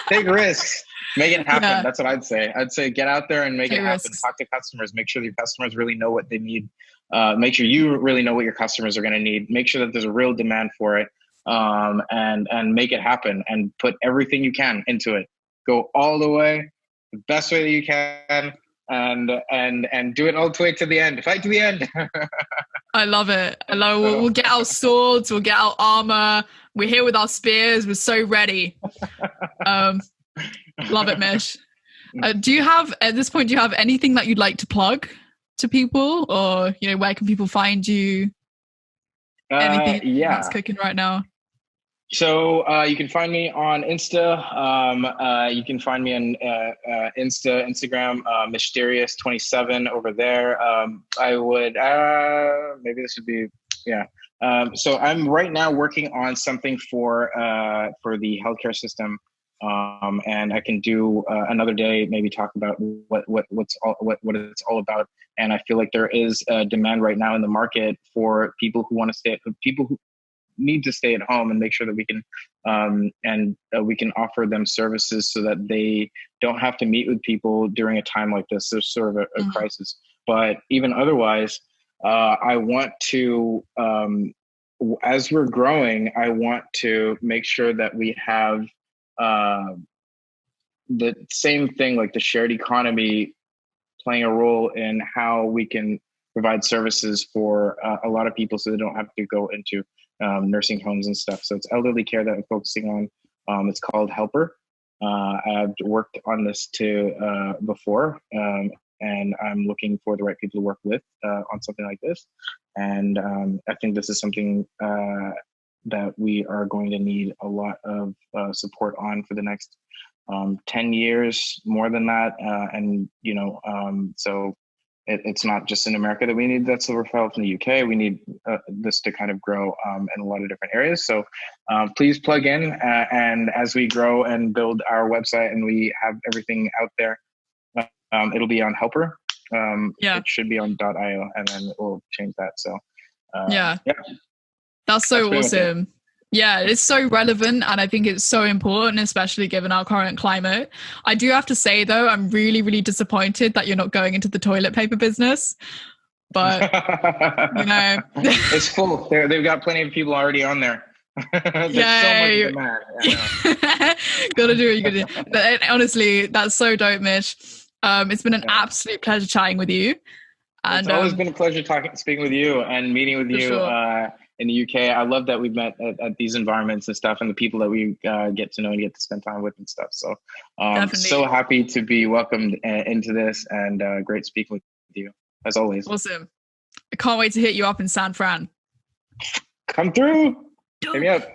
Take risks, make it happen. Yeah. That's what I'd say. I'd say get out there and make it happen. Risks. Talk to customers. Make sure your customers really know what they need. Make sure you really know what your customers are going to need. Make sure that there's a real demand for it, and make it happen. And put everything you can into it. Go all the way, the best way that you can. And do it all the way to the end. Fight to the end. I love it. We'll get our swords. We'll get our armor. We're here with our spears. We're so ready. Love it, Mish. Do you have anything that you'd like to plug to people, or where can people find you? Anything that's cooking right now? So you can find me on Insta. You can find me on Instagram, Mysterious27 over there. I would maybe this would be so I'm right now working on something for the healthcare system, and I can do another day maybe talk about what it's all about. And I feel like there is a demand right now in the market for people who want to people who need to stay at home, and make sure that we can we can offer them services so that they don't have to meet with people during a time like this. There's sort of a crisis, but even otherwise, I want to, as we're growing, I want to make sure that we have the same thing, like the shared economy, playing a role in how we can provide services for a lot of people, so they don't have to go into nursing homes and stuff. So it's elderly care that I'm focusing on. It's called Helper. I've worked on this before, and I'm looking for the right people to work with on something like this. And I think this is something that we are going to need a lot of support on for the next 10 years, more than that. So it's not just in America that we need that silver fowl from the UK. We need this to kind of grow in a lot of different areas. So please plug in. And as we grow and build our website and we have everything out there, it'll be on Helper. It should be on .io, and then we'll change that. So that's so awesome. Yeah, it's so relevant, and I think it's so important, especially given our current climate. I do have to say, though, I'm really, really disappointed that you're not going into the toilet paper business. But, it's full. They've got plenty of people already on there. There's so much demand. Gotta do what you gotta do. But honestly, that's so dope, Mish. It's been an absolute pleasure chatting with you. And It's always been a pleasure speaking with you and meeting with you sure. in the UK. I love that we've met at these environments and stuff, and the people that we get to know and get to spend time with and stuff. So so happy to be welcomed into this, and great speaking with you as always. Awesome. I can't wait to hit you up in San Fran. Come through. Hit me up.